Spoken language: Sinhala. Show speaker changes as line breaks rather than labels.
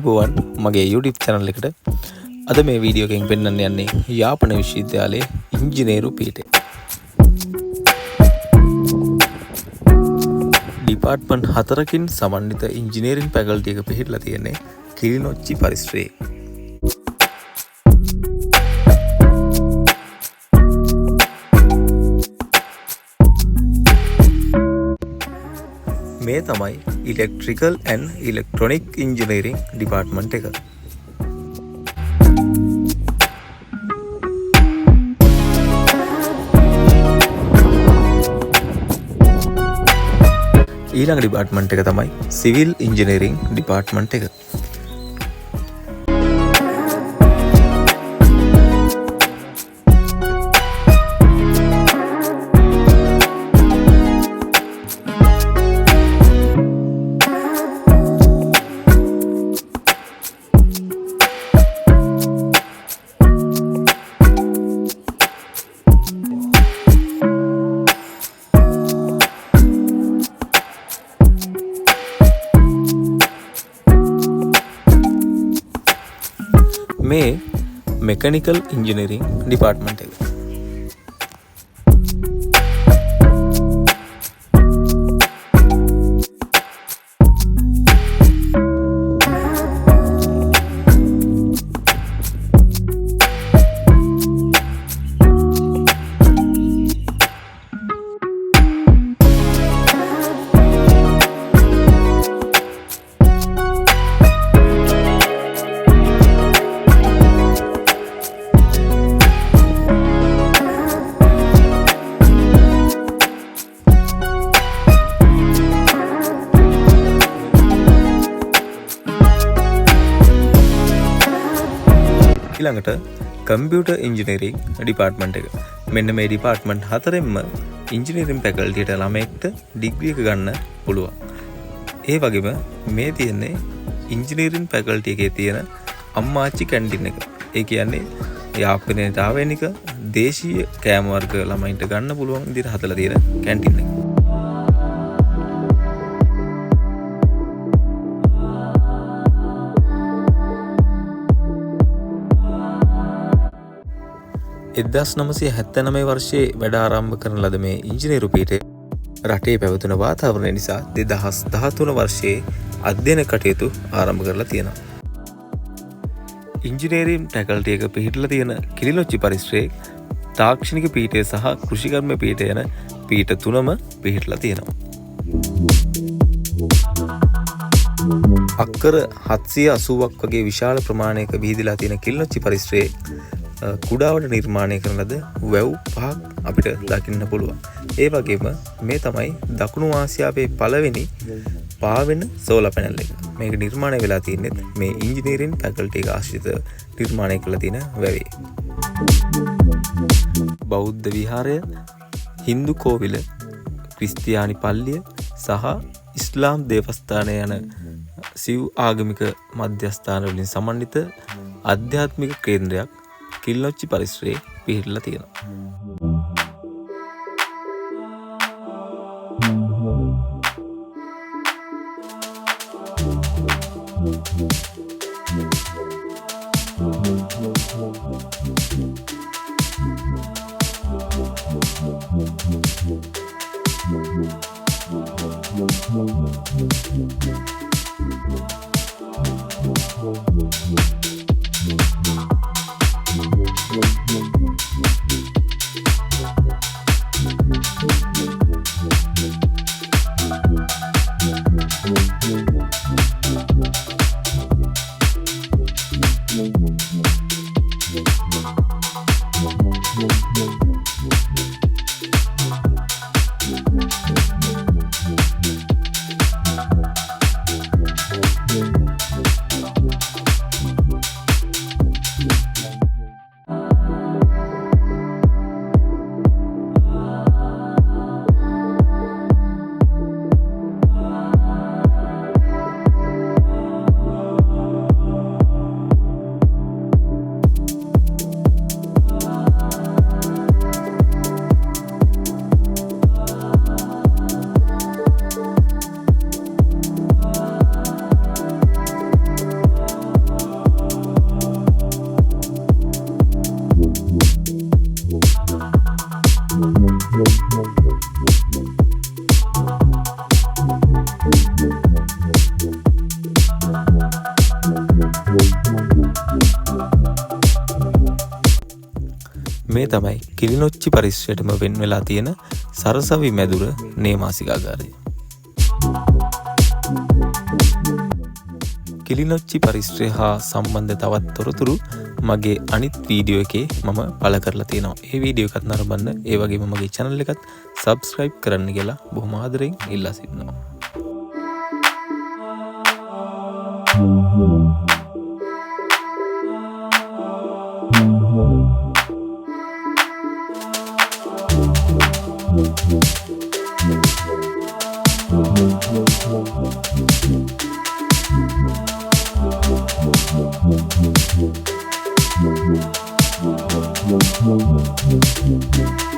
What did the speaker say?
ආයුබෝවන් මගේ YouTube channel එකට. අද මේ වීඩියෝ එකෙන් පෙන්වන්න යන්නේ යාපන විශ්වවිද්‍යාලයේ ඉංජිනේරු පීඨය. ඩිපාර්ට්මන්ට් 4කින් සමන්විත ඉංජිනේරින් ෆැකල්ටි එක පිහිටලා තියෙන්නේ කිලිනොච්චි පරිසරයේ. මේ තමයි electrical and electronic engineering department එක. ඊළඟ ඩිපාර්ට්මන්ට් එක තමයි සිවිල් ඉංජිනේරින් ඩිපාර්ට්මන්ට් එක. මේ මෙකනිකල් ඉංජිනේරින් ඩිපාර්ට්මන්ට් එක. ඊළඟට කම්පියුටර් ඉංජිනේරින් ඩිපාර්ට්මන්ට් එක. මෙන්න මේ ඩිපාර්ට්මන්ට් හතරෙන්ම ඉංජිනේරින් ෆැකල්ටියට ළමයෙක්ට ඩිග්‍රී එක ගන්න පුළුවන්. ඒ වගේම මේ තියෙන්නේ ඉංජිනේරින් ෆැකල්ටි එකේ තියෙන අම්මාච්චි කැන්ටින් එක. ඒ කියන්නේ යාපනයට ආවේනික දේශීය කෑම වර්ග ළමයින්ට ගන්න පුළුවන් විදිහට හදලා තියෙන කැන්ටින් එක. එදදාස් 979 වර්ෂයේ වැඩ ආරම්භ කරන ලද මේ ඉංජිනේරු පීඨය රටේ පැවතුන වාතාවරණය නිසා 2013 වර්ෂයේ අධ්‍යයන කටයුතු ආරම්භ කරලා තියෙනවා. ඉංජිනේරින් ෆැකල්ටි එක පිහිටලා තියෙන කිලිනොච්චි පරිසරයේ තාක්ෂණික පීඨය සහ කෘෂිකර්ම පීඨය යන පීඨ තුනම පිහිටලා තියෙනවා. අක්කර 780ක් වගේ විශාල ප්‍රමාණයක විහිදලා තියෙන කිලිනොච්චි පරිසරයේ කුඩාවට නිර්මාණය කරන ලද වැව් පහක් අපිට දකින්න පුළුවන්. ඒ වගේම මේ තමයි දකුණු ආසියාවේ පළවෙනි පාවෙන සෝලාර් පැනල් එක. මේක නිර්මාණය වෙලා තියෙන්නේ මේ ඉංජිනේරින් ෆැකල්ටි එක ආශ්‍රිත නිර්මාණය කරලා තියෙන වැවේ. බෞද්ධ විහාරය, හින්දු කෝවිල, ක්‍රිස්තියානි පල්ලිය සහ ඉස්ලාම් දේවස්ථානය යන සිව් ආගමික මධ්‍යස්ථාන වලින් සමන්විත ආධ්‍යාත්මික කේන්ද්‍රයක් කිලිනොච්චි පරිසරයේ පිහිටලා තියෙනවා. මේ තමයි කිලිනොච්චි පරිශ්‍රයටම වෙන් වෙලා තියෙන සරසවි මැදුර නේමාසිකාගාරය. කිලිනොච්චි පරිශ්‍රය හා සම්බන්ධ තවත් තොරතුරු මගේ අනිත් වීඩියෝ එකේ මම පළ කරලා තියෙනවා. ඒ වීඩියෝ එකත් නරඹන්න, ඒ වගේම මගේ channel එකත් subscribe කරන්න කියලා බොහොම ආදරෙන් ඉල්ලා සිටිනවා. Thank you.